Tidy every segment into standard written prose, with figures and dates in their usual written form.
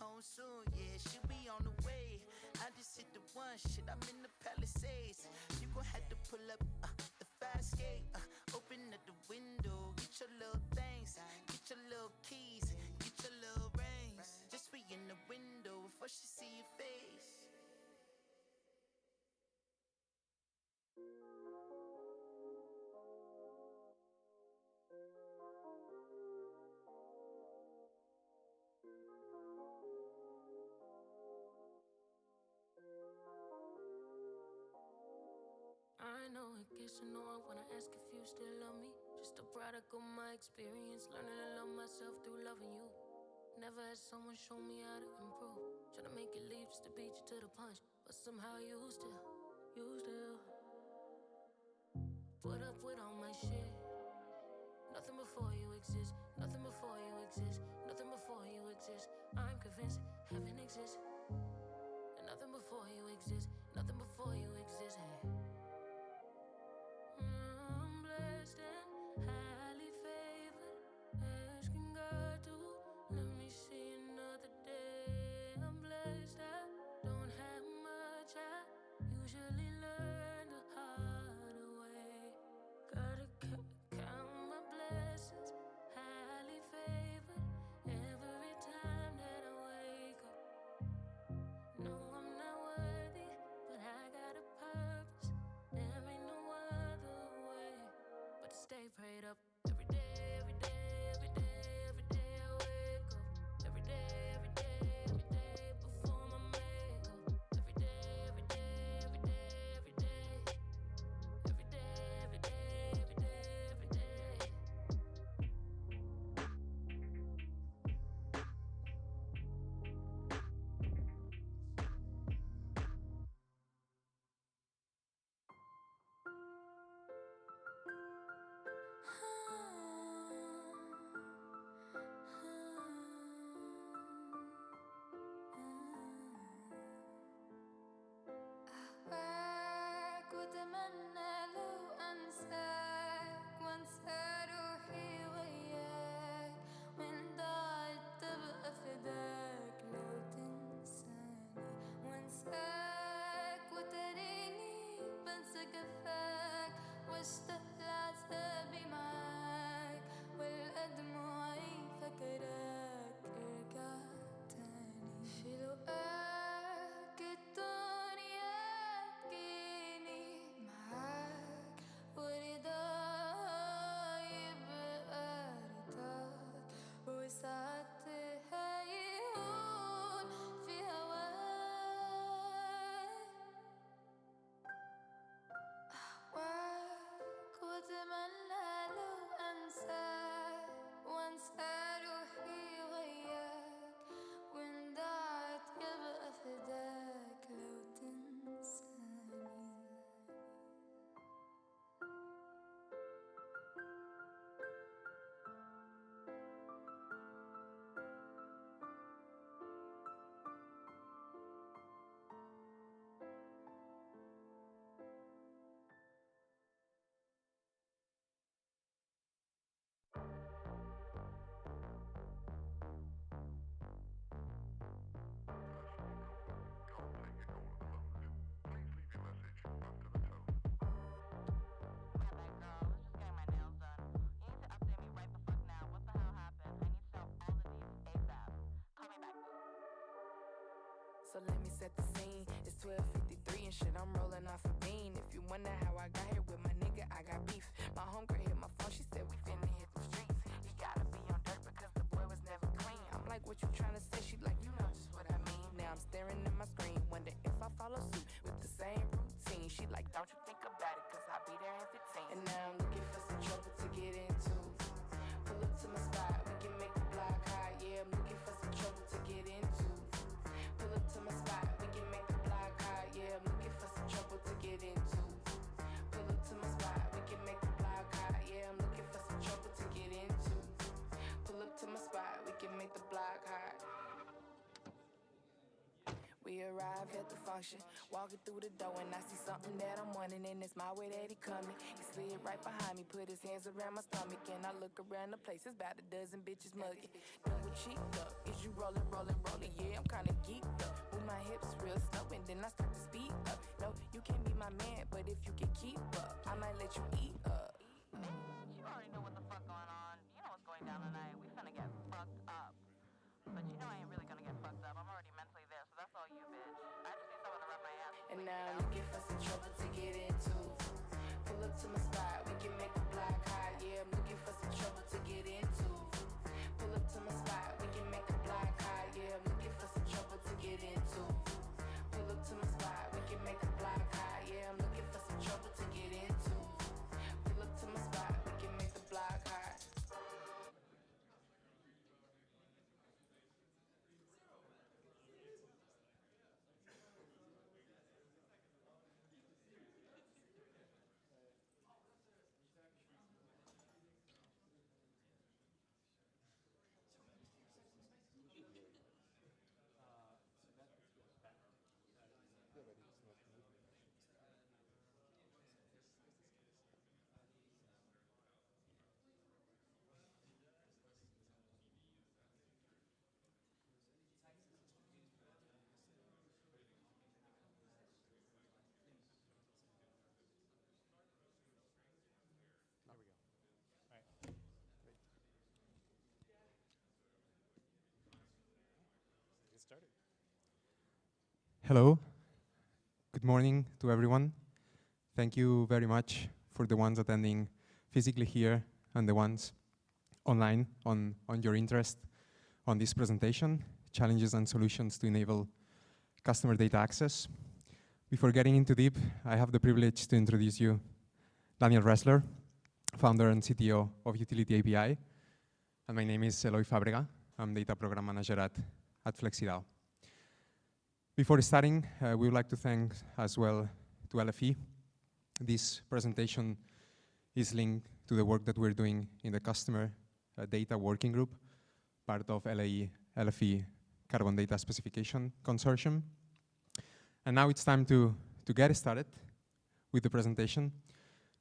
home soon, yeah, she'll be on the way. I just hit the one, shit, I'm in the Palisades. You gon' have to pull up the fast gate, open up the window, get your little things, get your little keys, get your little rings. Just be in the window before she see your face. I know it gets annoying when I ask if you still love me. Just a product of my experience, learning to love myself through loving you. Never had someone show me how to improve. Try to make it leave just to beat you to the punch, but somehow you still put up with all my shit. Nothing before you exist, nothing before you exist, nothing before you exist. I'm convinced heaven exists. And nothing before you exist, nothing before you exist. Hey. I'm blessed and highly favored, asking God to let me see another day. I'm blessed, I don't have much, I usually learn the hard way. Gotta count my blessings, highly favored, every time that I wake up. No, I'm not worthy, but I got a purpose. There ain't no other way but to stay prayed up. Every day, every day, every day, every day I wake up. Every day, every day, every day before my makeup. Every day, every day, every day, every day. Every day, every day, every day, every day. أهواك وأتمنى لو أنساك وأنسى روحي وياك، وإن ضاعت تبقى فداك لو تنساني وأنساك وتريني بنسى جفاك واشتاق لعذابي معاك والقى دموعي فاكراك ارجع تاني في لقاك الدنيا تجيني معاك ورضاها يبقى رضاك وساعتها يهون في هواك. أهواك وأتمنى لو أنساك وأنسى روحي وياك، وإن ضاعت يبقى فداك لو تنساني. So let me set the scene. It's 12:53 and shit, I'm rolling off a bean. If you wonder how I got here with my nigga, I got beef. My homegirl hit my phone, she said we finna hit the streets. He gotta be on dirt because the boy was never clean. I'm like, what you tryna say? She like, you know just what I mean. Now I'm staring at my screen, wonder if I follow suit with the same routine. She like, don't you think about it, cause I'll be there in 15. And now I'm looking for some trouble to get into. Pull up to my spot, we can make the block hot. Yeah, I'm looking for some trouble to get into. Pull up to my spot, we can make the block hot. Yeah, I'm looking for some trouble to get into. Pull up to my spot, we can make the block hot. Yeah, I'm looking for some trouble to get into. Pull up to my spot, we can make the block hot. We arrive at the function. Walking through the door and I see something that I'm wanting, and it's my way that he coming. He slid right behind me, put his hands around my stomach, and I look around the place, it's about a dozen bitches mugging. Double cheeked up, is you rolling, rolling, rolling? Yeah, I'm kinda geeked up. Move my hips real slow and then I start to speed up. No, you can't be my man, but if you can keep up, I might let you eat up. You already know what the fuck going on. You know what's going down tonight. We finna get fucked up. But you know I ain't really gonna get fucked up. I'm already mentally there, so that's all you, bitch. I just need someone to rub my ass. And now I'm looking for some trouble to get into. Pull up to my spot, we can make the block hot. Yeah, I'm looking for some trouble to get into. Pull up to my spot, we can make the block hot. Yeah, I'm looking for some trouble to get into. Pull up to my spot, we can make the block hot. Yeah, I'm looking for some trouble to get into. Pull up to my spot, we can make the block hot. Hello. Good morning to everyone. Thank you very much for the ones attending physically here and the ones online on your interest on this presentation, Challenges and Solutions to Enable Customer Data Access. Before getting into deep, I have the privilege to introduce you Daniel Roesler, founder and CTO of UtilityAPI. And my name is Eloi Fàbrega. I'm Data Program Manager at FlexiDAO. Before starting, we would like to thank as well to LFE. This presentation is linked to the work that we're doing in the Customer Data Working Group, part of LFE Carbon Data Specification Consortium. And now it's time to get started with the presentation.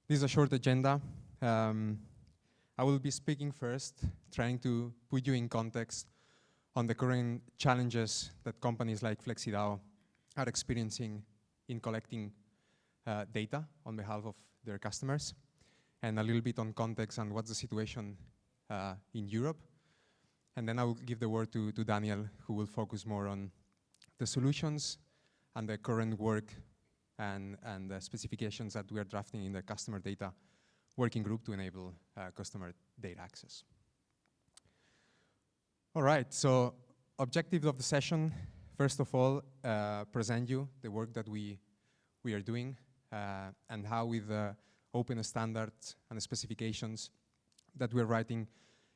This is a short agenda. I will be speaking first, trying to put you in context on the current challenges that companies like FlexiDAO are experiencing in collecting data on behalf of their customers, and a little bit on context on what's the situation in Europe. And then I will give the word to Daniel, who will focus more on the solutions and the current work and the specifications that we are drafting in the Customer Data Working Group to enable customer data access. All right, so objectives of the session, first of all, present you the work that we are doing and how with open standards and specifications that we're writing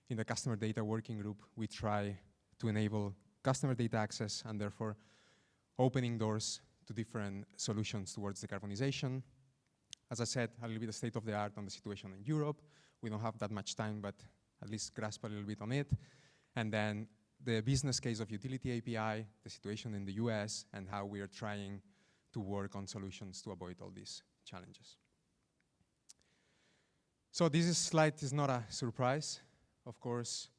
in the Customer Data Working Group, we try to enable customer data access and therefore opening doors to different solutions towards decarbonization. As I said, a little bit of state of the art on the situation in Europe. We don't have that much time, but at least grasp a little bit on it. And then the business case of UtilityAPI, the situation in the US, and how we are trying to work on solutions to avoid all these challenges. So this slide is not a surprise. Of course,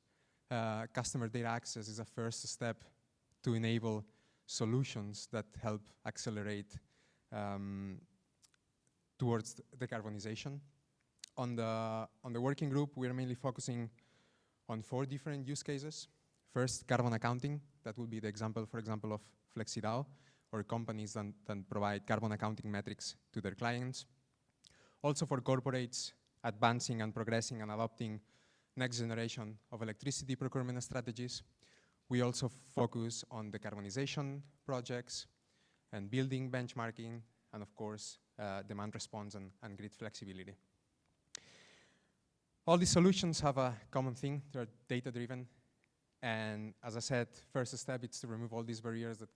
customer data access is a first step to enable solutions that help accelerate towards decarbonization. On the working group, we are mainly focusing on 4 different use cases. First, carbon accounting. That will be the example, for example, of FlexiDAO, or companies that provide carbon accounting metrics to their clients. Also for corporates, advancing and progressing and adopting next generation of electricity procurement strategies. We also focus on decarbonization projects and building benchmarking, and of course, demand response and grid flexibility. All these solutions have a common thing. They're data-driven. And as I said, first step is to remove all these barriers that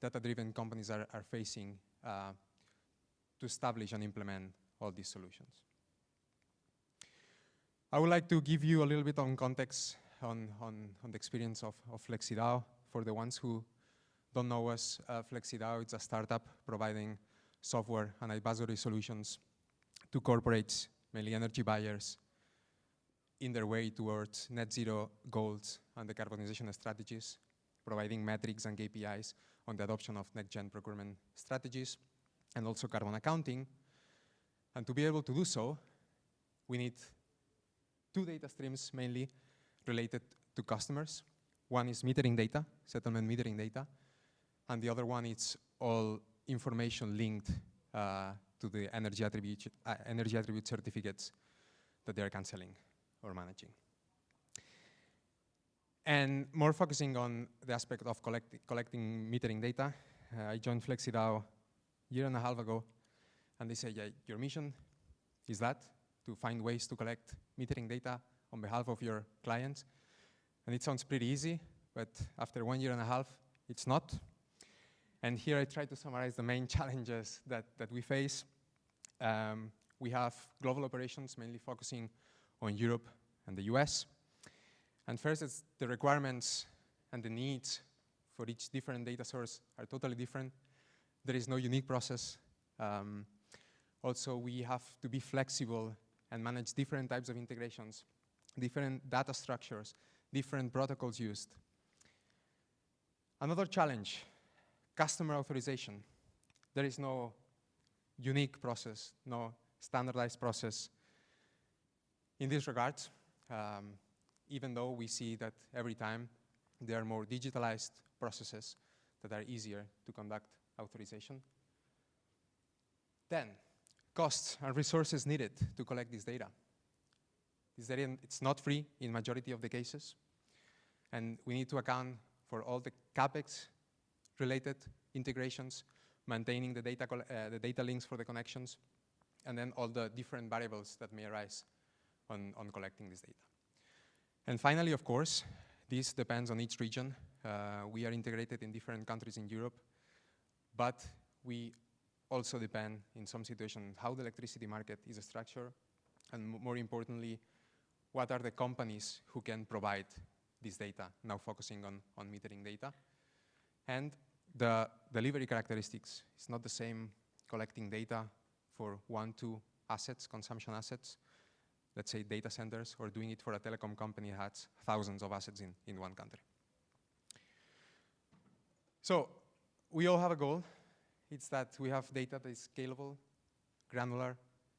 data-driven companies are facing to establish and implement all these solutions. I would like to give you a little bit on context on the experience of FlexiDAO for the ones who don't know us, FlexiDAO is a startup providing software and advisory solutions to corporates, mainly energy buyers, in their way towards net zero goals and decarbonization strategies, providing metrics and KPIs on the adoption of next-gen procurement strategies, and also carbon accounting. And to be able to do so, we need two data streams mainly related to customers. One is metering data, settlement metering data, and the other one is all information linked to the energy attribute certificates that they are canceling or managing. And more focusing on the aspect of collecting metering data, I joined FlexiDAO a year and a half ago, and they say, yeah, your mission is that, to find ways to collect metering data on behalf of your clients. And it sounds pretty easy, but after 1 year and a half, it's not. And here I try to summarize the main challenges that we face. We have global operations, mainly focusing on Europe and the US. And first, it's the requirements and the needs for each different data source are totally different. There is no unique process. Also, we have to be flexible and manage different types of integrations, different data structures, different protocols used. Another challenge, customer authorization. There is no unique process, no standardized process. In this regard, even though we see that every time there are more digitalized processes that are easier to conduct authorization. Then, costs and resources needed to collect this data. This data, it's not free in majority of the cases, and we need to account for all the CapEx related integrations, maintaining the data links for the connections, and then all the different variables that may arise on collecting this data. And finally, of course, this depends on each region. We are integrated in different countries in Europe, but we also depend in some situations how the electricity market is structured, and more importantly, what are the companies who can provide this data, now focusing on metering data. And the delivery characteristics. It's not the same collecting data for 1, 2 assets, consumption assets, let's say data centers, or doing it for a telecom company that has thousands of assets in one country. So we all have a goal. It's that we have data that is scalable, granular,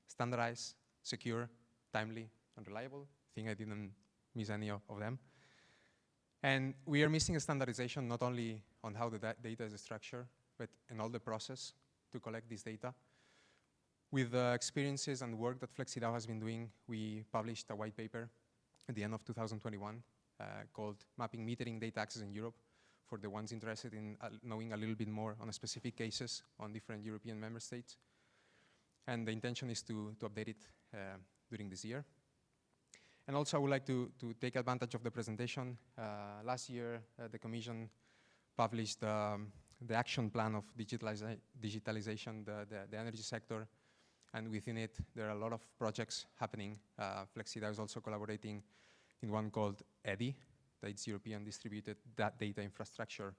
standardized, secure, timely, and reliable. I think I didn't miss any of them. And we are missing a standardization not only on how the data is structured, but in all the process to collect this data. With the experiences and work that FlexiDAO has been doing, we published a white paper at the end of 2021 called Mapping Metering Data Access in Europe, for the ones interested in knowing a little bit more on specific cases on different European member states. And the intention is to update it during this year. And also I would like to take advantage of the presentation. Last year, the Commission published the action plan of digitalization, the energy sector. And within it, there are a lot of projects happening. FlexiDAO is also collaborating in one called EDI, that's European Distributed Data Infrastructure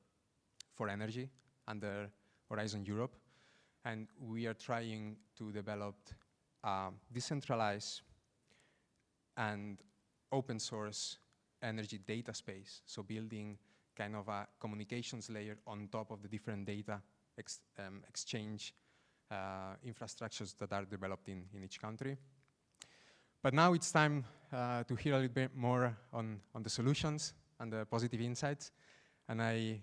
for Energy, under Horizon Europe. And we are trying to develop decentralized and open source energy data space. So building kind of a communications layer on top of the different data exchange infrastructures that are developed in each country. But now it's time to hear a little bit more on the solutions and the positive insights. And I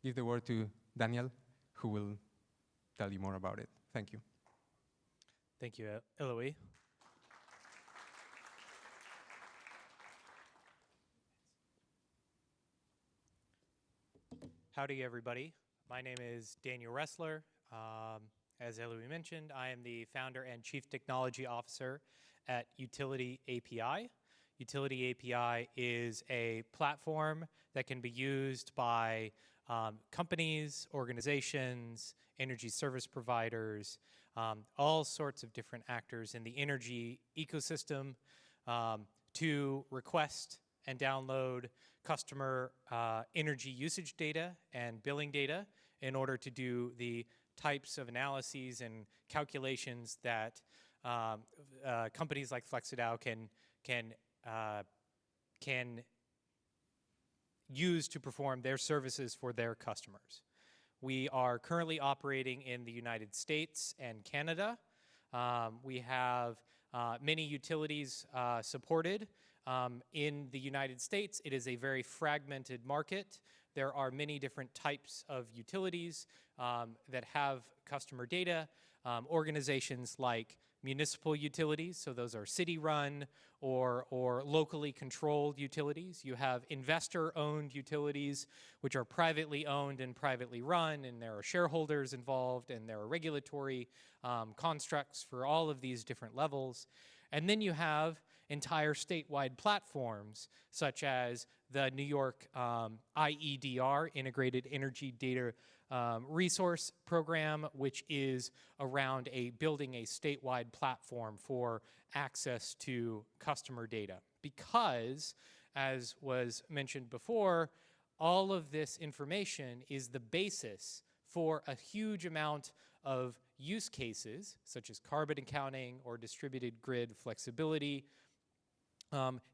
give the word to Daniel, who will tell you more about it. Thank you. Thank you, Eloi. Howdy, everybody. My name is Daniel Roesler. As Eloi mentioned, I am the founder and chief technology officer at UtilityAPI. UtilityAPI is a platform that can be used by companies, organizations, energy service providers, all sorts of different actors in the energy ecosystem to request and download customer energy usage data and billing data in order to do the types of analyses and calculations that companies like FlexiDAO can use to perform their services for their customers. We are currently operating in the United States and Canada. We have many utilities supported. In the United States, it is a very fragmented market. There are many different types of utilities that have customer data. Organizations like municipal utilities, so those are city-run or locally controlled utilities. You have investor-owned utilities, which are privately owned and privately run, and there are shareholders involved, and there are regulatory constructs for all of these different levels. And then you have entire statewide platforms, such as the New York IEDR, Integrated Energy Data Resource Program, which is around building a statewide platform for access to customer data. Because, as was mentioned before, all of this information is the basis for a huge amount of use cases, such as carbon accounting or distributed grid flexibility.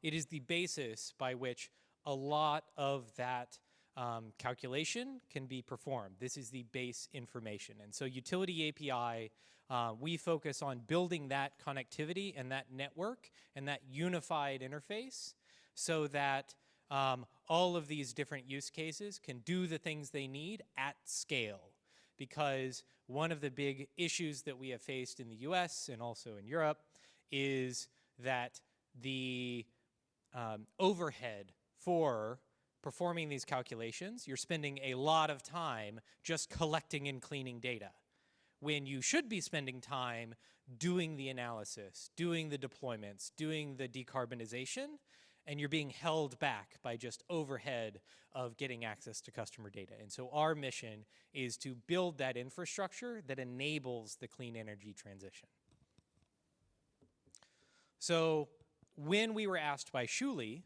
It is the basis by which a lot of that calculation can be performed. This is the base information. And so UtilityAPI, we focus on building that connectivity and that network and that unified interface so that all of these different use cases can do the things they need at scale. Because one of the big issues that we have faced in the US and also in Europe is that the overhead for performing these calculations, you're spending a lot of time just collecting and cleaning data, when you should be spending time doing the analysis, doing the deployments, doing the decarbonization, and you're being held back by just overhead of getting access to customer data. And so our mission is to build that infrastructure that enables the clean energy transition. So when we were asked by Shuli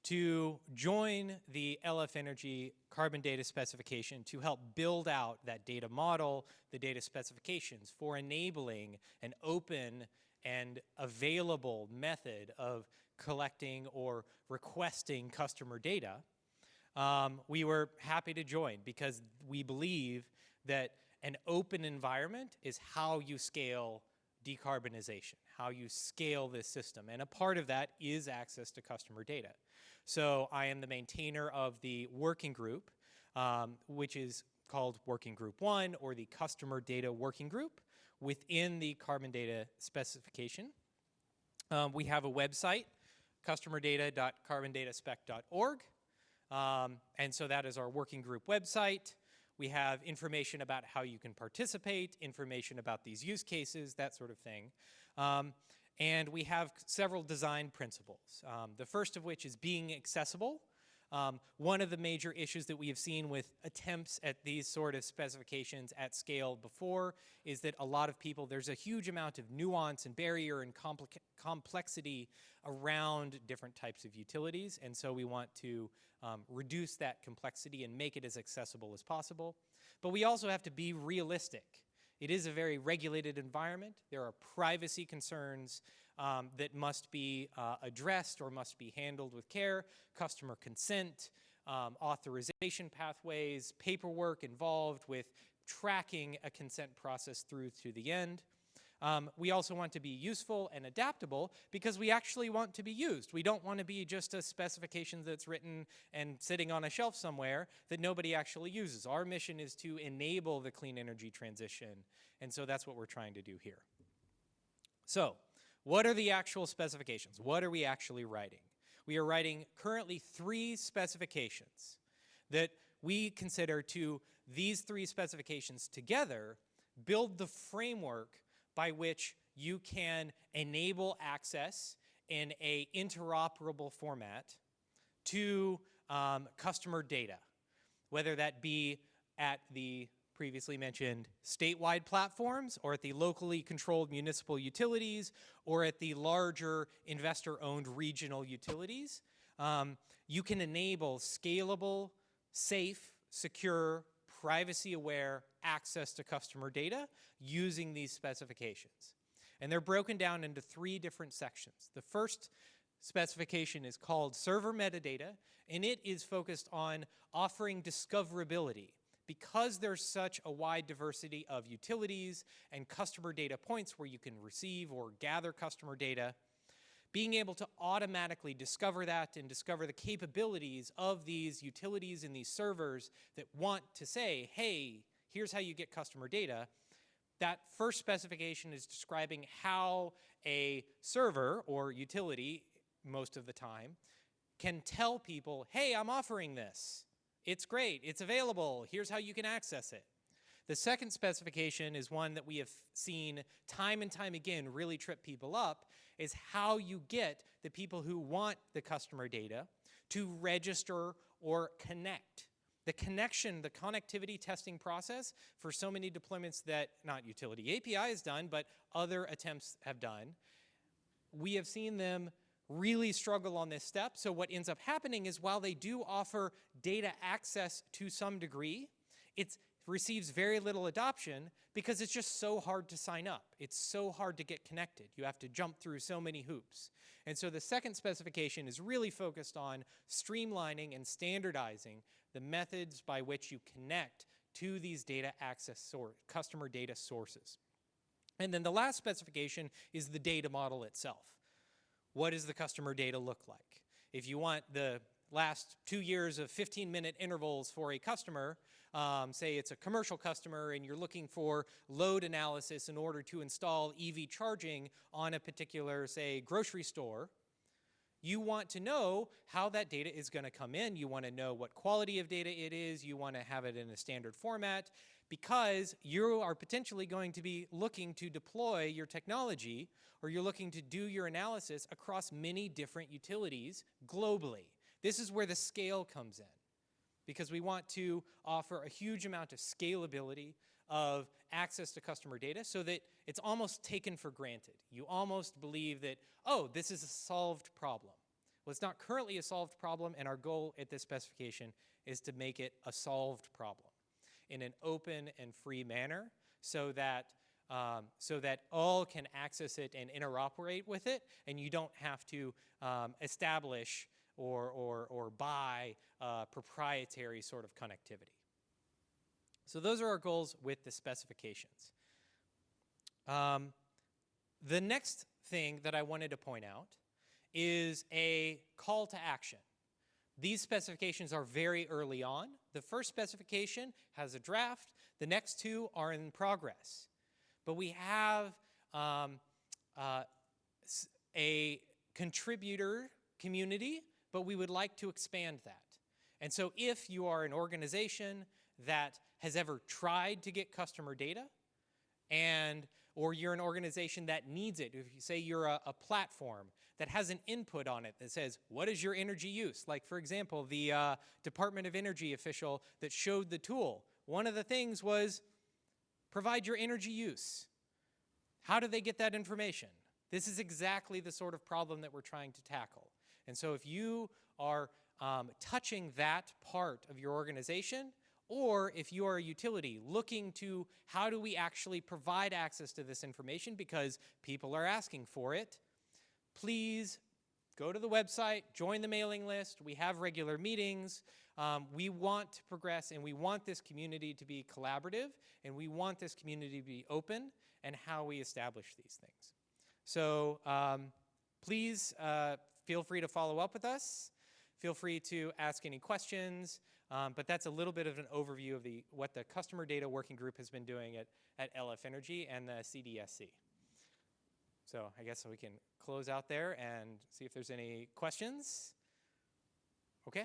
to join the LF Energy carbon data specification to help build out that data model, the data specifications for enabling an open and available method of collecting or requesting customer data, we were happy to join because we believe that an open environment is how you scale decarbonization, how you scale this system. And a part of that is access to customer data. So I am the maintainer of the working group, which is called Working Group 1, or the Customer Data Working Group within the carbon data specification. We have a website, customerdata.carbondataspec.org. And so that is our working group website. We have information about how you can participate, information about these use cases, that sort of thing. And we have several design principles. The first of which is being accessible. One of the major issues that we have seen with attempts at these sort of specifications at scale before is that a lot of people, there's a huge amount of nuance and barrier and complexity around different types of utilities, and so we want to reduce that complexity and make it as accessible as possible. But we also have to be realistic. It is a very regulated environment. There are privacy concerns that must be addressed or must be handled with care, customer consent, authorization pathways, paperwork involved with tracking a consent process through to the end. We also want to be useful and adaptable because we actually want to be used. We don't want to be just a specification that's written and sitting on a shelf somewhere that nobody actually uses. Our mission is to enable the clean energy transition, and so that's what we're trying to do here. So, what are the actual specifications? What are we actually writing? We are writing currently 3 specifications that we consider these 3 specifications together build the framework by which you can enable access in an interoperable format to customer data, whether that be at the previously mentioned statewide platforms or at the locally controlled municipal utilities or at the larger investor-owned regional utilities. you can enable scalable, safe, secure, privacy-aware access to customer data using these specifications. And they're broken down into 3 different sections. The first specification is called server metadata, and it is focused on offering discoverability. Because there's such a wide diversity of utilities and customer data points where you can receive or gather customer data, being able to automatically discover that and discover the capabilities of these utilities and these servers that want to say, hey, here's how you get customer data. That first specification is describing how a server or utility, most of the time, can tell people, hey, I'm offering this. It's great, it's available, here's how you can access it. The second specification is one that we have seen time and time again really trip people up, is how you get the people who want the customer data to register or connect. The connection, the connectivity testing process for so many deployments that not UtilityAPI has done, but other attempts have done, we have seen them really struggle on this step. So what ends up happening is while they do offer data access to some degree, it receives very little adoption because it's just so hard to sign up. It's so hard to get connected. You have to jump through so many hoops. And so the second specification is really focused on streamlining and standardizing the methods by which you connect to these data access customer data sources. And then the last specification is the data model itself. What does the customer data look like? If you want the last 2 years of 15-minute intervals for a customer, say it's a commercial customer and you're looking for load analysis in order to install EV charging on a particular, say, grocery store, you want to know how that data is going to come in. You want to know what quality of data it is. You want to have it in a standard format because you are potentially going to be looking to deploy your technology or you're looking to do your analysis across many different utilities globally. This is where the scale comes in because we want to offer a huge amount of scalability of access to customer data so that it's almost taken for granted. You almost believe that, oh, this is a solved problem. Well, it's not currently a solved problem, and our goal at this specification is to make it a solved problem in an open and free manner so that all can access it and interoperate with it, and you don't have to establish or buy proprietary sort of connectivity. So those are our goals with the specifications. The next thing that I wanted to point out is a call to action. These specifications are very early on. The first specification has a draft. The next 2 are in progress. But we have a contributor community, but we would like to expand that. And so if you are an organization that has ever tried to get customer data, or you're an organization that needs it, if you say you're a platform that has an input on it that says, what is your energy use? Like, for example, the Department of Energy official that showed the tool. One of the things was, provide your energy use. How do they get that information? This is exactly the sort of problem that we're trying to tackle. And so if you are touching that part of your organization, or if you are a utility looking to how do we actually provide access to this information because people are asking for it, please go to the website, join the mailing list. We have regular meetings. We want to progress, and we want this community to be collaborative, and we want this community to be open and how we establish these things. So please feel free to follow up with us. Feel free to ask any questions. But that's a little bit of an overview of what the Customer Data Working Group has been doing at LF Energy and the CDSC. So I guess we can close out there and see if there's any questions. Okay,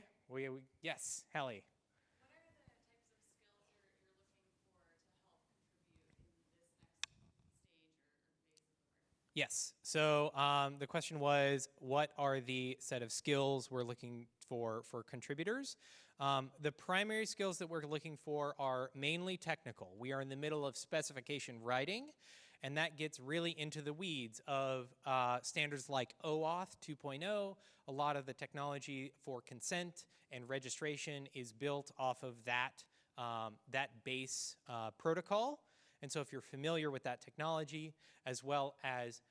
yes, Hallie. What are the types of skills you're looking for to help contribute in this next stage or phase of the work? Yes, so the question was, what are the set of skills we're looking for contributors? The primary skills that we're looking for are mainly technical. We are in the middle of specification writing, and that gets really into the weeds of standards like OAuth 2.0. A lot of the technology for consent and registration is built off of that, that base protocol. And so if you're familiar with that technology, as well as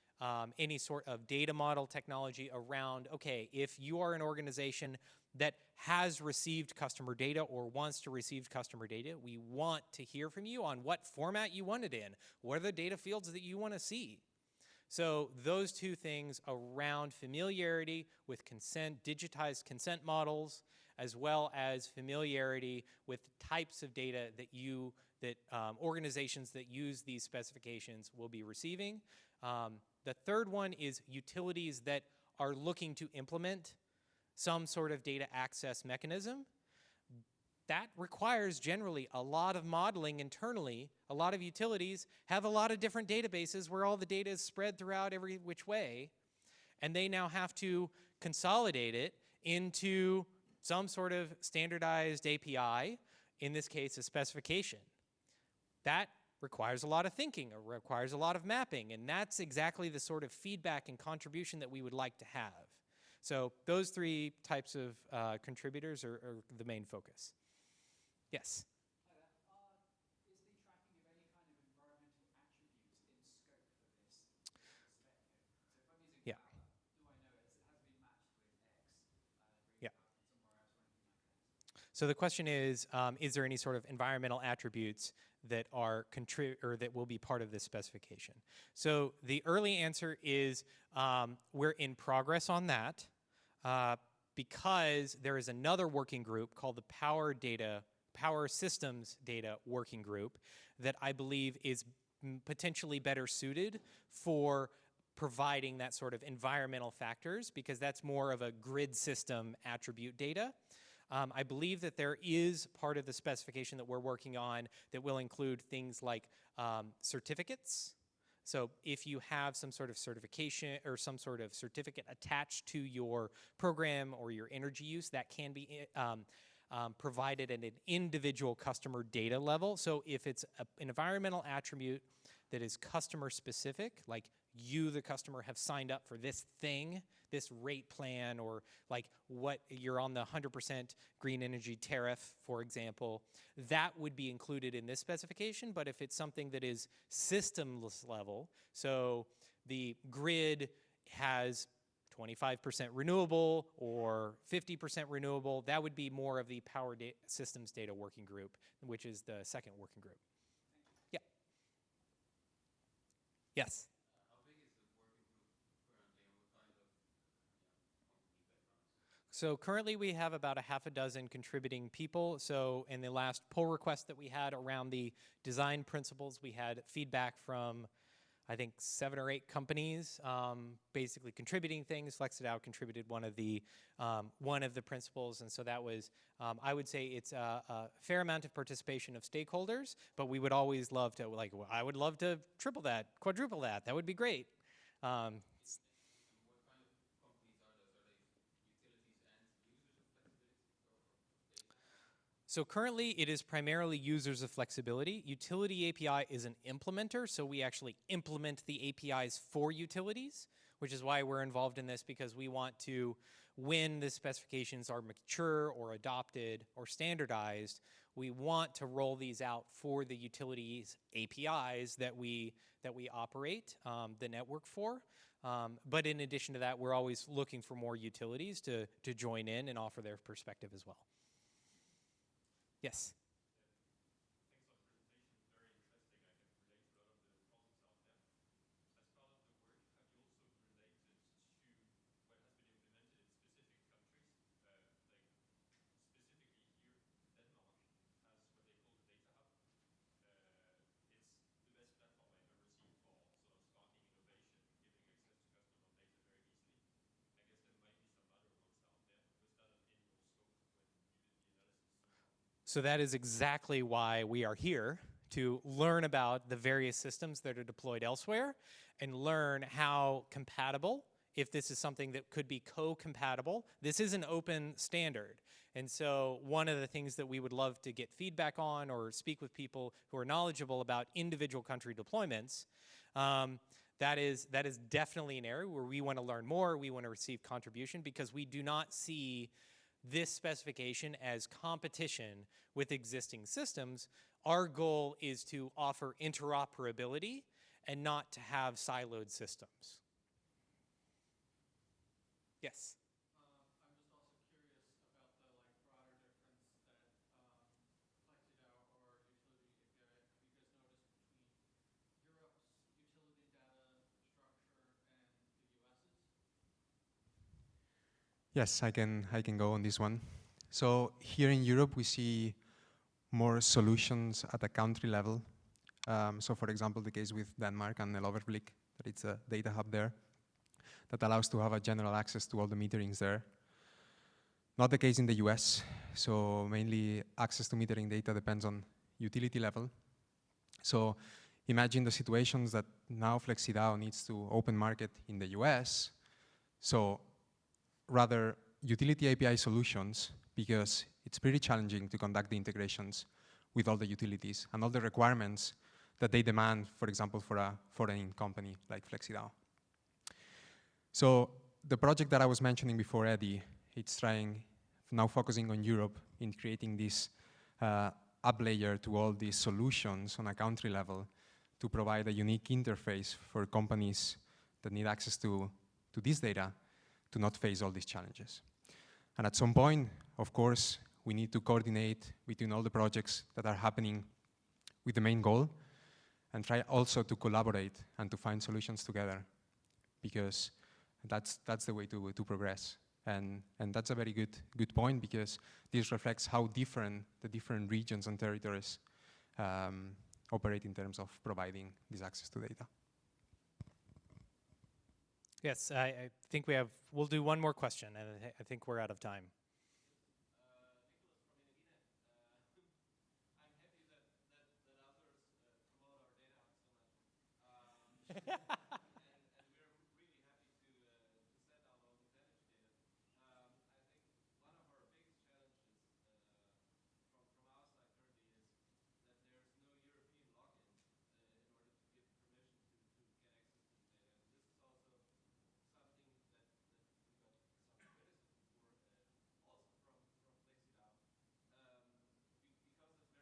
any sort of data model technology around, okay, if you are an organization that has received customer data or wants to receive customer data, we want to hear from you on what format you want it in. What are the data fields that you want to see? So those two things around familiarity with consent, digitized consent models, as well as familiarity with types of data that organizations that use these specifications will be receiving. The third one is utilities that are looking to implement some sort of data access mechanism. That requires generally a lot of modeling internally. A lot of utilities have a lot of different databases where all the data is spread throughout every which way, and they now have to consolidate it into some sort of standardized API, in this case a specification. That requires a lot of thinking, or requires a lot of mapping, and that's exactly the sort of feedback and contribution that we would like to have. So those three types of contributors are the main focus. Yes? Is the tracking of any kind of environmental attributes in scope for this spec here? So if I'm using Yeah. power, do I know it has been matched with X? Yeah. Somewhere else or anything like that? So the question is there any sort of environmental attributes that are or that will be part of this specification? So the early answer is we're in progress on that because there is another working group called the Power Systems Data Working Group that I believe is potentially better suited for providing that sort of environmental factors, because that's more of a grid system attribute data. I believe that there is part of the specification that we're working on that will include things like certificates. So if you have some sort of certification or some sort of certificate attached to your program or your energy use, that can be provided at an individual customer data level. So if it's an environmental attribute that is customer specific, like you, the customer, have signed up for this thing, this rate plan, or like what you're on the 100% green energy tariff, for example, that would be included in this specification. But if it's something that is systems level, so the grid has 25% renewable or 50% renewable, that would be more of the Power Systems Data Working Group, which is the second working group. Yeah. Yes? So currently we have about a half a dozen contributing people. So in the last pull request that we had around the design principles, we had feedback from, I think, 7 or 8 companies basically contributing things. FlexiDAO contributed one of the principles, and so that was, I would say it's a fair amount of participation of stakeholders, but we would always love to, like, I would love to triple that, quadruple that. That would be great. So currently it is primarily users of flexibility. UtilityAPI is an implementer, so we actually implement the APIs for utilities, which is why we're involved in this, because we want to, when the specifications are mature or adopted or standardized, we want to roll these out for the utilities APIs that we operate the network for. But in addition to that, we're always looking for more utilities to join in and offer their perspective as well. Yes? So that is exactly why we are here, to learn about the various systems that are deployed elsewhere and learn how compatible, if this is something that could be co-compatible. This is an open standard. And so one of the things that we would love to get feedback on or speak with people who are knowledgeable about individual country deployments That is definitely an area where we want to learn more, we want to receive contribution, because we do not see this specification as competition with existing systems. Our goal is to offer interoperability and not to have siloed systems. Yes? I'm just also curious about the broader difference that FlexiDAO or utility API, have you guys noticed between Europe's utility data structure and the US's? Yes, I can go on this one. So here in Europe, we see more solutions at a country level. So for example, the case with Denmark and Eloi, that it's a data hub there that allows to have a general access to all the meterings there. Not the case in the US. So mainly access to metering data depends on utility level. So imagine the situations that now FlexiDAO needs to open market in the US. So rather utility API solutions, because it's pretty challenging to conduct the integrations with all the utilities and all the requirements that they demand, for example, for a foreign company like FlexiDAO. So the project that I was mentioning before, Eddie, it's trying, now focusing on Europe in creating this app layer to all these solutions on a country level to provide a unique interface for companies that need access to this data to not face all these challenges. And at some point, of course, we need to coordinate between all the projects that are happening with the main goal and try also to collaborate and to find solutions together, because that's the way to progress. And that's a very good point, because this reflects how different the different regions and territories operate in terms of providing this access to data. Yes, I think we'll do one more question, and I think we're out of time. I'm happy that others promote our data hub so much. And we're really happy to send our own energy data. I think one of our biggest challenges from our side currently is that there's no European login in order to give permission to get access to the data. And this is also something that we got some criticism for, also from FlexiDAO. Because it's very difficult for us to give companies from other countries access to these data, since they would need a Danish VAT number in order to get a Danish national login and all these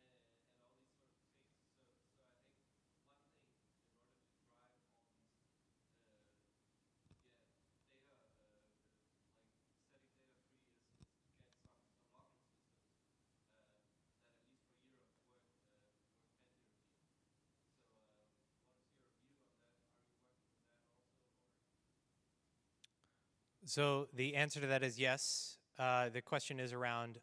sort of things. So I think one thing in order to drive all these data, like setting data free, is to get some login systems that at least for Europe work pan-European. So what is your view on that? Are you working on that also? So the answer to that is yes. The question is around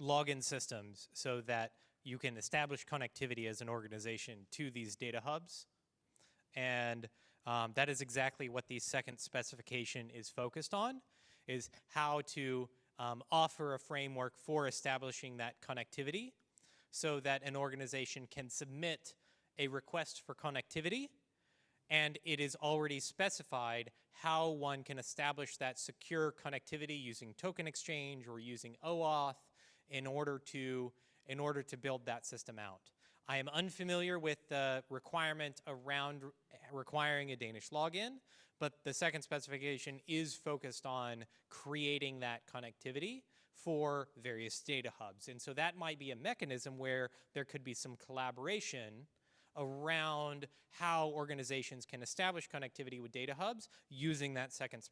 login systems, so that you can establish connectivity as an organization to these data hubs. And that is exactly what the second specification is focused on, is how to offer a framework for establishing that connectivity so that an organization can submit a request for connectivity, and it is already specified how one can establish that secure connectivity using token exchange or using OAuth in order to build that system out. I am unfamiliar with the requirement around requiring a Danish login, but the second specification is focused on creating that connectivity for various data hubs. And so that might be a mechanism where there could be some collaboration around how organizations can establish connectivity with data hubs using that second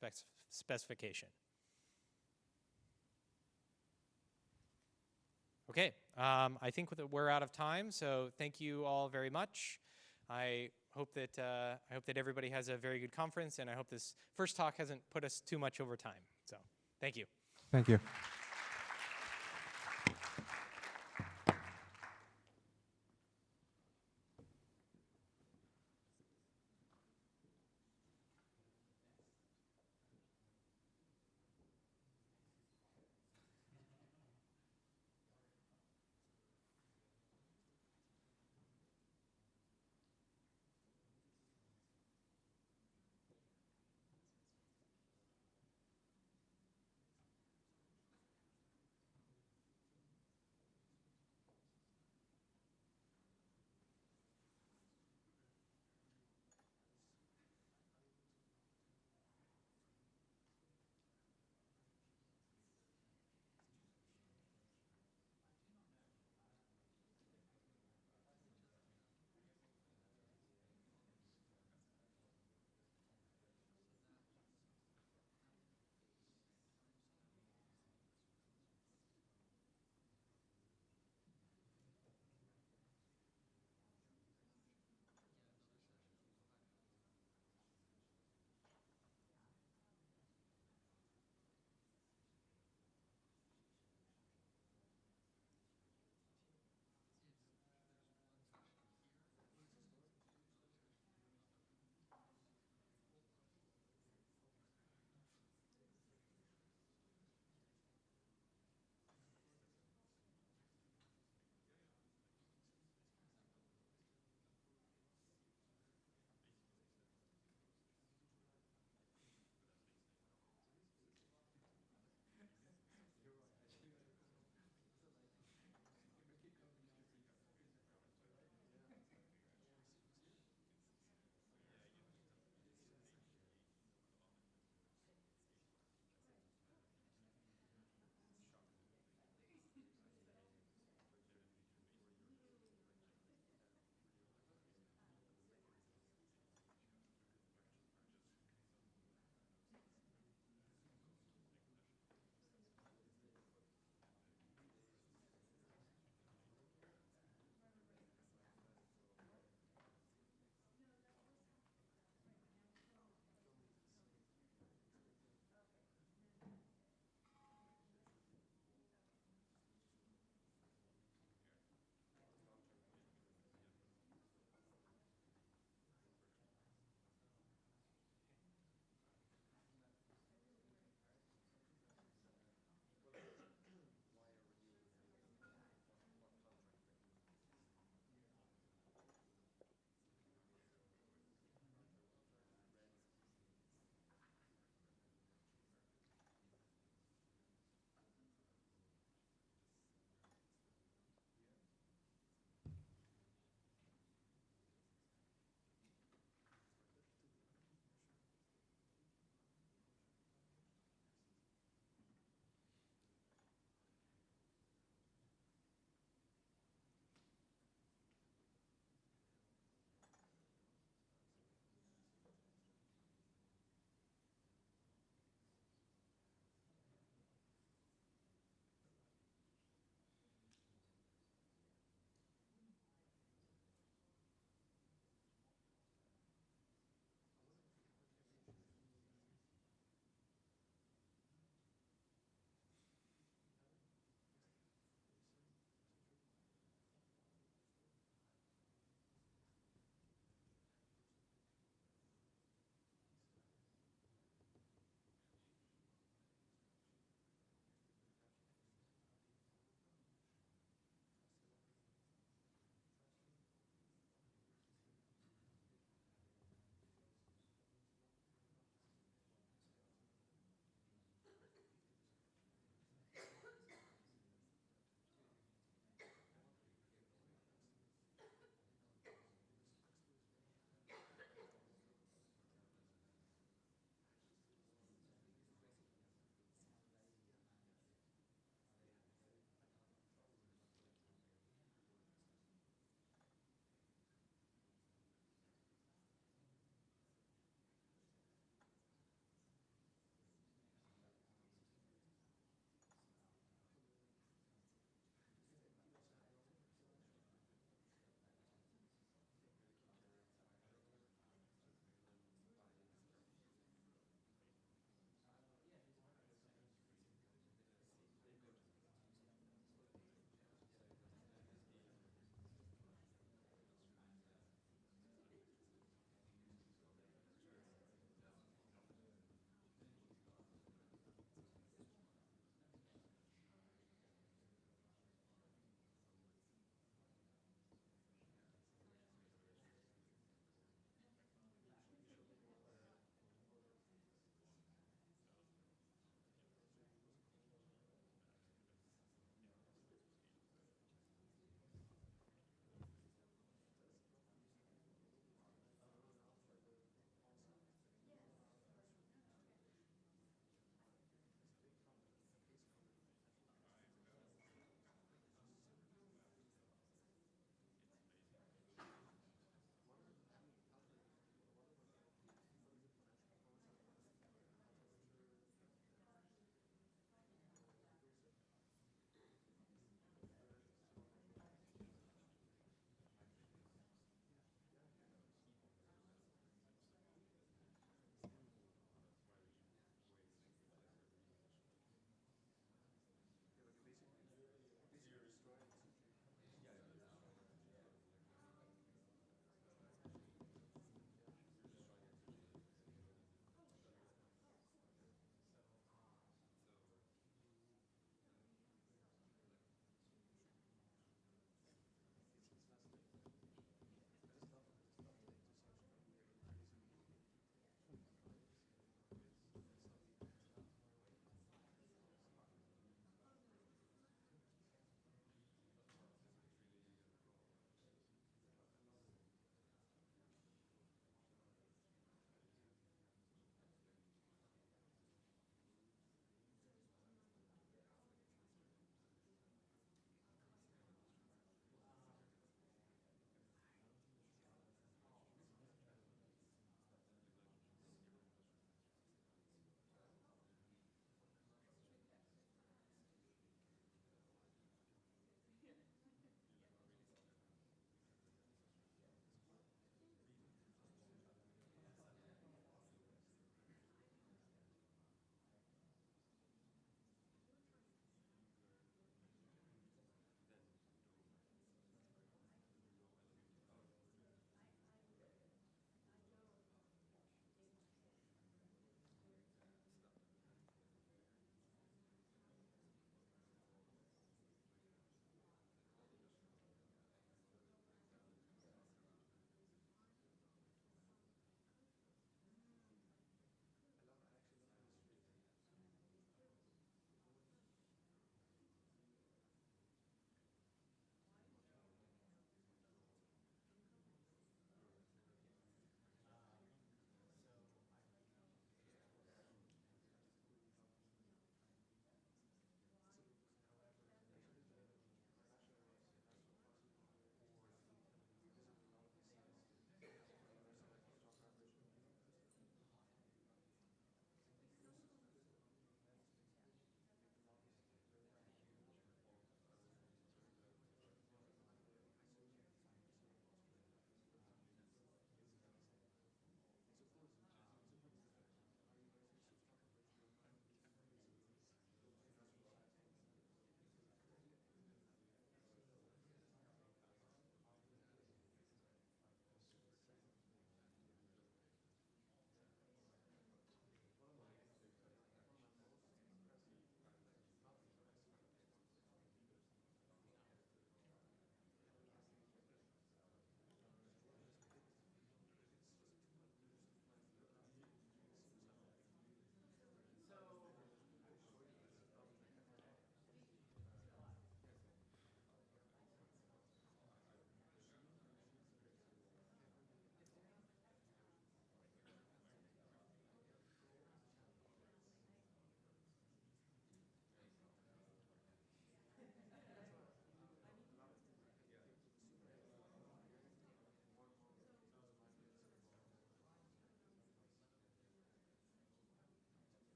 specification. Okay, I think we're out of time, so thank you all very much. I hope that everybody has a very good conference, and I hope this first talk hasn't put us too much over time. So, thank you. Thank you.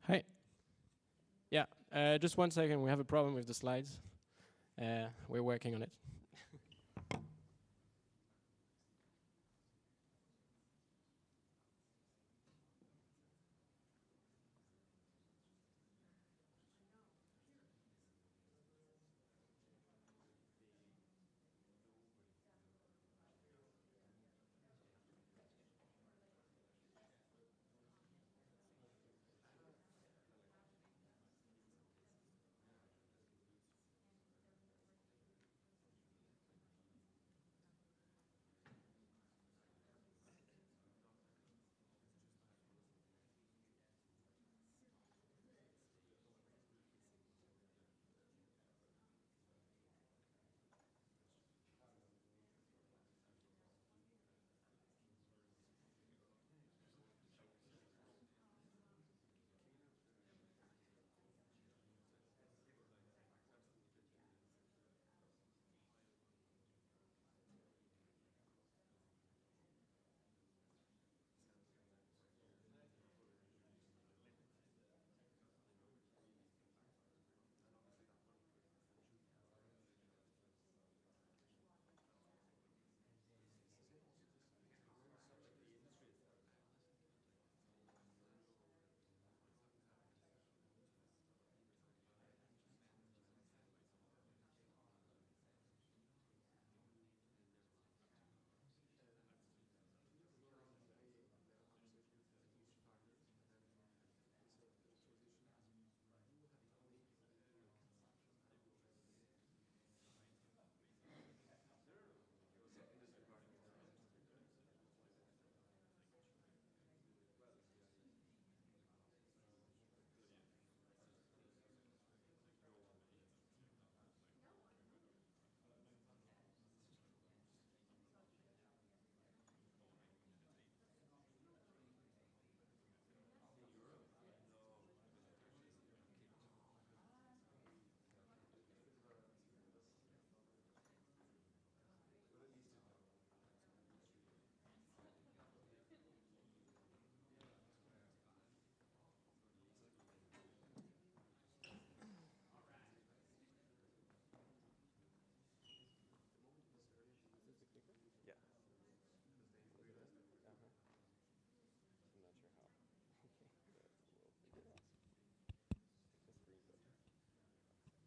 Hi. Yeah, just 1 second. We have a problem with the slides. We're working on it.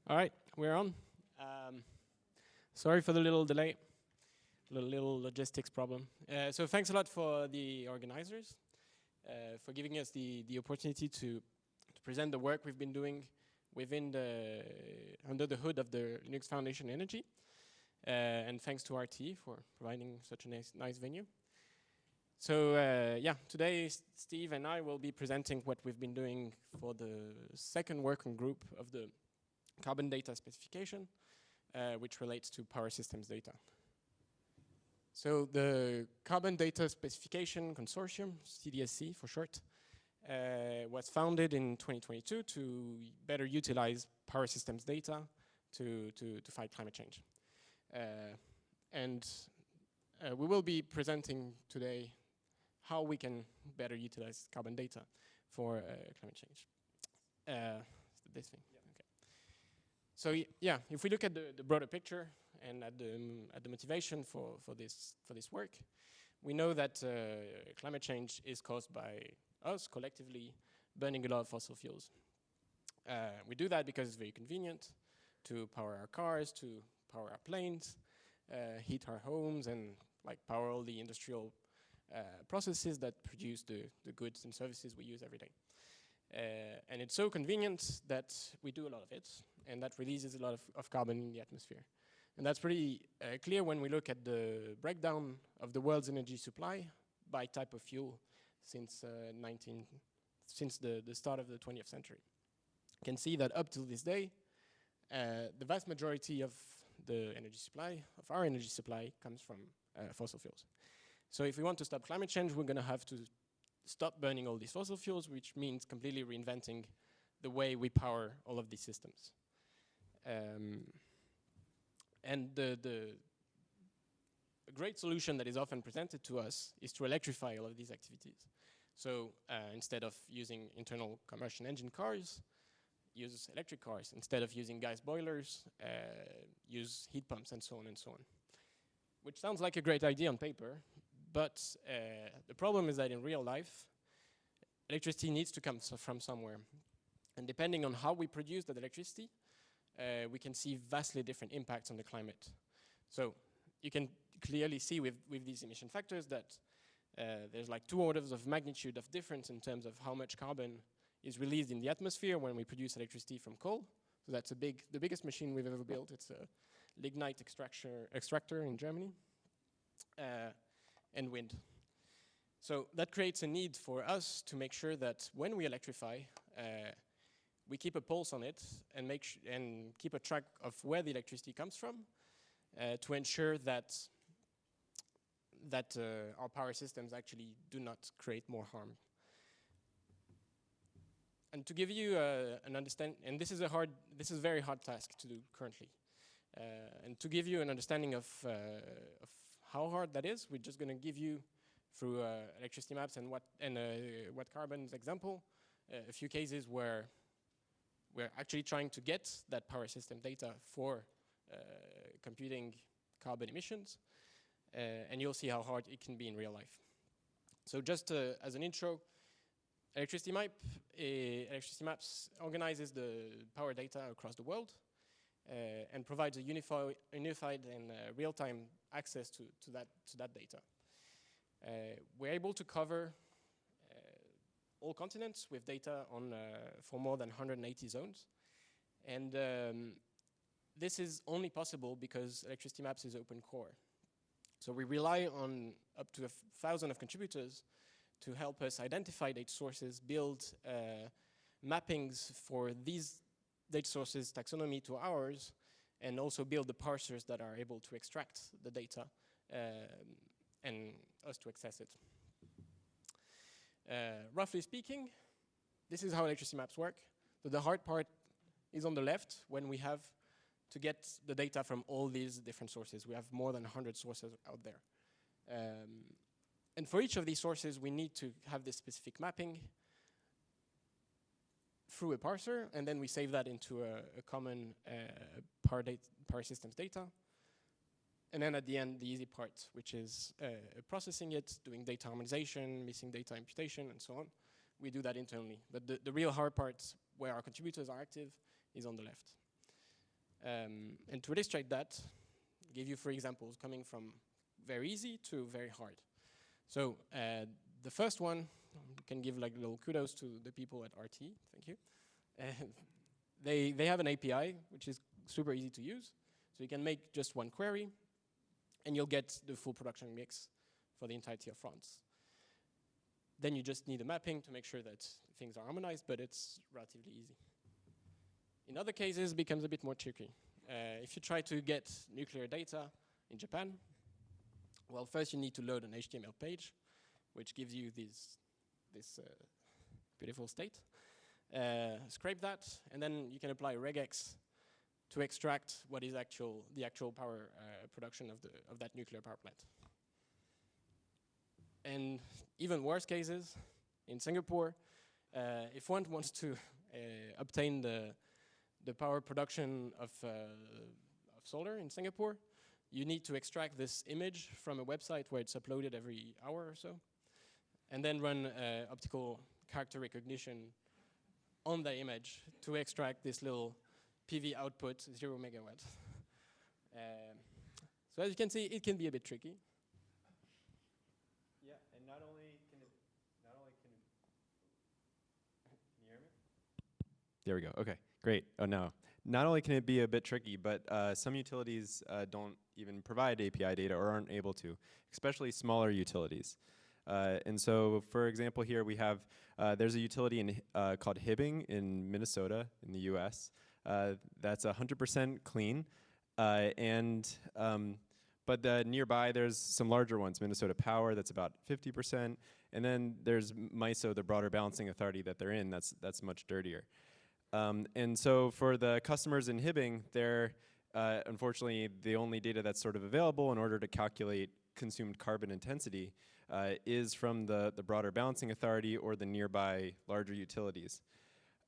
All right, we're on. Sorry for the little delay, little logistics problem. So thanks a lot for the organizers for giving us the opportunity to present the work we've been doing within under the hood of the Linux Foundation Energy. And thanks to RT for providing such a nice venue. So yeah, today Steve and I will be presenting what we've been doing for the second working group of the carbon data specification, which relates to power systems data. So the Carbon Data Specification Consortium, CDSC for short, was founded in 2022 to better utilize power systems data to fight climate change. And we will be presenting today how we can better utilize carbon data for climate change. This thing. Yeah. Okay. So yeah, if we look at the broader picture and at the motivation for this work, we know that climate change is caused by us collectively burning a lot of fossil fuels. We do that because it's very convenient to power our cars, to power our planes, heat our homes, and like power all the industrial processes that produce the goods and services we use every day. And it's so convenient that we do a lot of it, and that releases a lot of carbon in the atmosphere. And that's pretty clear when we look at the breakdown of the world's energy supply by type of fuel since the start of the 20th century. You can see that up till this day, the vast majority of the energy supply, of our energy supply, comes from fossil fuels. So if we want to stop climate change, we're going to have to stop burning all these fossil fuels, which means completely reinventing the way we power all of these systems. And the great solution that is often presented to us is to electrify all of these activities. So instead of using internal combustion engine cars, use electric cars. Instead of using gas boilers, use heat pumps, and so on and so on. Which sounds like a great idea on paper, but the problem is that in real life, electricity needs to come from somewhere. And depending on how we produce that electricity, we can see vastly different impacts on the climate. So you can clearly see with these emission factors that there's like 2 orders of magnitude of difference in terms of how much carbon is released in the atmosphere when we produce electricity from coal. So that's the biggest machine we've ever built. It's a lignite extractor in Germany, and wind. So that creates a need for us to make sure that when we electrify, we keep a pulse on it and and keep a track of where the electricity comes from to ensure that our power systems actually do not create more harm. And to give you an understanding, and this is a very hard task to do currently. And to give you an understanding of how hard that is, we're just going to give you through electricity maps and what carbon's example, a few cases where we're actually trying to get that power system data for computing carbon emissions, and you'll see how hard it can be in real life. So just as an intro, Electricity Maps organizes the power data across the world and provides a unified and real-time access to that data. We're able to cover all continents with data for more than 180 zones. And this is only possible because Electricity Maps is open core. So we rely on up to 1,000 of contributors to help us identify data sources, build mappings for these data sources taxonomy to ours, and also build the parsers that are able to extract the data and us to access it. Roughly speaking, this is how electricity maps work. So the hard part is on the left when we have to get the data from all these different sources. We have more than 100 sources out there. And for each of these sources, we need to have this specific mapping through a parser, and then we save that into a common power systems data. And then at the end, the easy part, which is processing it, doing data harmonization, missing data imputation, and so on. We do that internally. But the real hard part, where our contributors are active, is on the left. And to illustrate that, I'll give you 3 examples coming from very easy to very hard. So the first one, you can give like little kudos to the people at RT, thank you. They have an API, which is super easy to use. So you can make just one query, and you'll get the full production mix for the entirety of France. Then you just need a mapping to make sure that things are harmonized, but it's relatively easy. In other cases, it becomes a bit more tricky. If you try to get nuclear data in Japan, well, first you need to load an HTML page, which gives you this beautiful state. Scrape that, and then you can apply regex to extract what is the actual power production of that nuclear power plant. And even worse cases, in Singapore, if one wants to obtain the power production of solar in Singapore, you need to extract this image from a website where it's uploaded every hour or so, and then run optical character recognition on the image to extract this little PV output, 0 megawatt. So as you can see, it can be a bit tricky. Yeah, and not only can you hear me? There we go. Okay, great. Oh no. Not only can it be a bit tricky, but some utilities don't even provide API data or aren't able to, especially smaller utilities. And so, for example, here we have, there's a utility called Hibbing in Minnesota in the US. That's 100% clean. But nearby there's some larger ones, Minnesota Power, that's about 50%. And then there's MISO, the broader balancing authority that they're in, that's much dirtier. And so for the customers in Hibbing, they're unfortunately the only data that's sort of available in order to calculate consumed carbon intensity is from the broader balancing authority or the nearby larger utilities.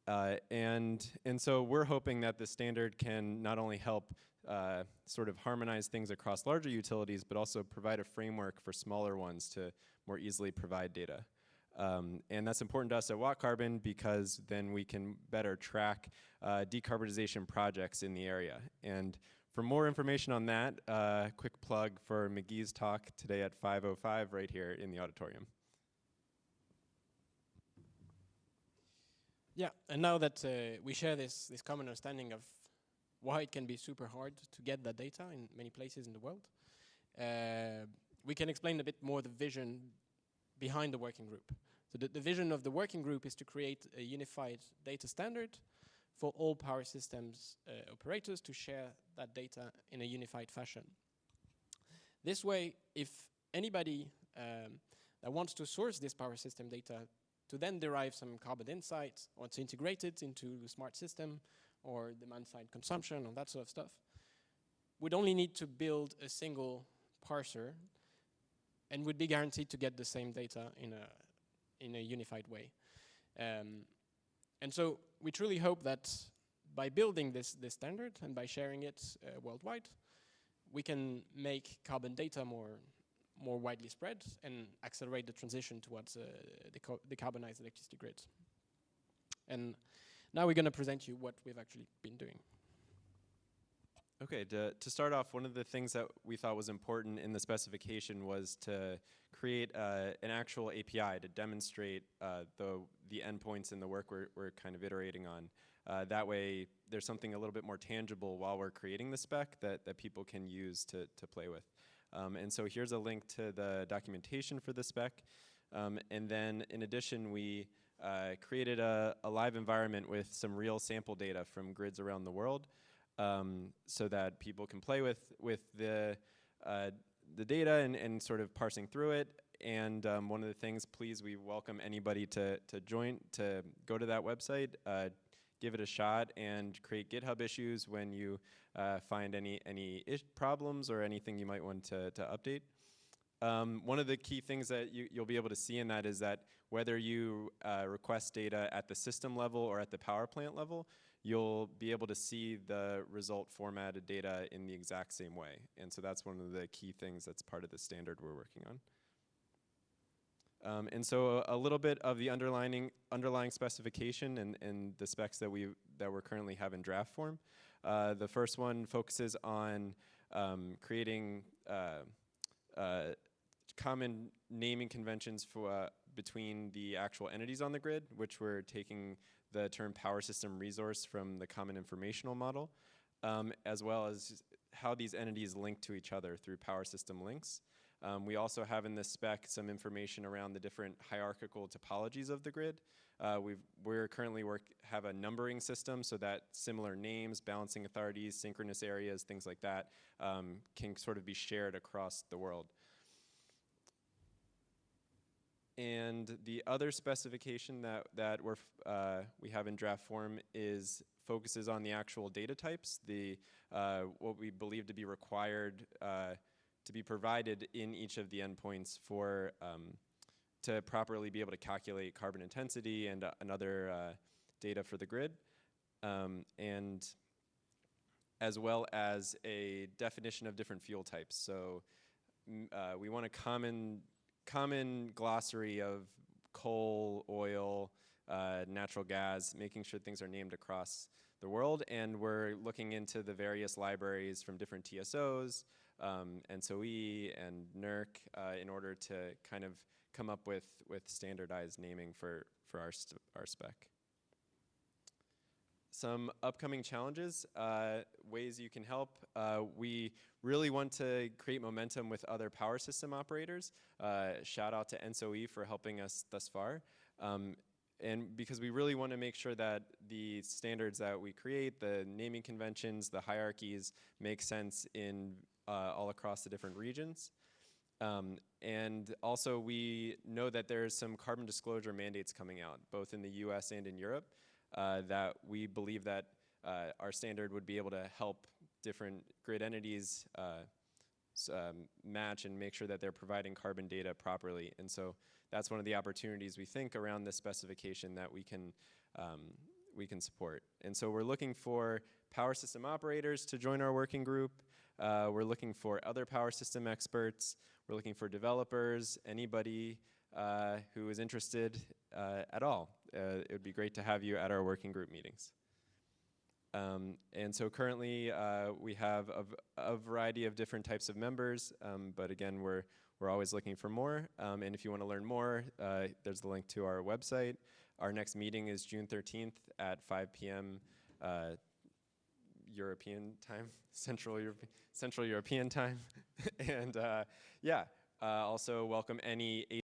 And so we're hoping that the standard can not only help sort of harmonize things across larger utilities, but also provide a framework for smaller ones to more easily provide data. And that's important to us at Watt Carbon because then we can better track decarbonization projects in the area. And for more information on that, quick plug for McGee's talk today at 5:05 right here in the auditorium. Yeah, and now that we share this common understanding of why it can be super hard to get that data in many places in the world, we can explain a bit more the vision behind the working group. So the vision of the working group is to create a unified data standard for all power systems operators to share that data in a unified fashion. This way, if anybody that wants to source this power system data to then derive some carbon insights or to integrate it into the smart system or demand-side consumption or that sort of stuff, would only need to build a single parser and would be guaranteed to get the same data in a unified way. And so we truly hope that by building this standard and by sharing it worldwide, we can make carbon data more widely spread and accelerate the transition towards decarbonized electricity grids. And now we're going to present you what we've actually been doing. Okay, to start off, one of the things that we thought was important in the specification was to create an actual API to demonstrate the endpoints in the work we're kind of iterating on. That way, there's something a little bit more tangible while we're creating the spec that people can use to play with. And so here's a link to the documentation for the spec. And then in addition, we created a live environment with some real sample data from grids around the world so that people can play with the data and sort of parsing through it. And one of the things, please, we welcome anybody to go to that website, give it a shot, and create GitHub issues when you find any problems or anything you might want to update. One of the key things that you'll be able to see in that is that whether you request data at the system level or at the power plant level, you'll be able to see the result formatted data in the exact same way. And so that's one of the key things that's part of the standard we're working on. And so a little bit of the underlying specification and the specs that we're currently have in draft form. The first one focuses on creating common naming conventions for between the actual entities on the grid, which we're taking the term power system resource from the common informational model, as well as how these entities link to each other through power system links. We also have in this spec some information around the different hierarchical topologies of the grid. We're currently have a numbering system so that similar names, balancing authorities, synchronous areas, things like that can sort of be shared across the world. And the other specification that we have in draft form focuses on the actual data types, what we believe to be required to be provided in each of the endpoints to properly be able to calculate carbon intensity and other data for the grid, and as well as a definition of different fuel types. So we want a common glossary of coal, oil, natural gas, making sure things are named across the world. And we're looking into the various libraries from different TSOs, NSOE and NERC in order to kind of come up with standardized naming for our spec. Some upcoming challenges, ways you can help. We really want to create momentum with other power system operators. Shout out to NSOE for helping us thus far. And because we really want to make sure that the standards that we create, the naming conventions, the hierarchies make sense in all across the different regions. And also we know that there's some carbon disclosure mandates coming out, both in the US and in Europe, that we believe that our standard would be able to help different grid entities match and make sure that they're providing carbon data properly. And so that's one of the opportunities we think around this specification that we can support. And so we're looking for power system operators to join our working group. We're looking for other power system experts. We're looking for developers, anybody who is interested at all. It would be great to have you at our working group meetings. And so currently we have a variety of different types of members, but again, we're always looking for more. And if you want to learn more, there's the link to our website. Our next meeting is June 13th at 5 p.m. European time, Central European time. And yeah, also welcome any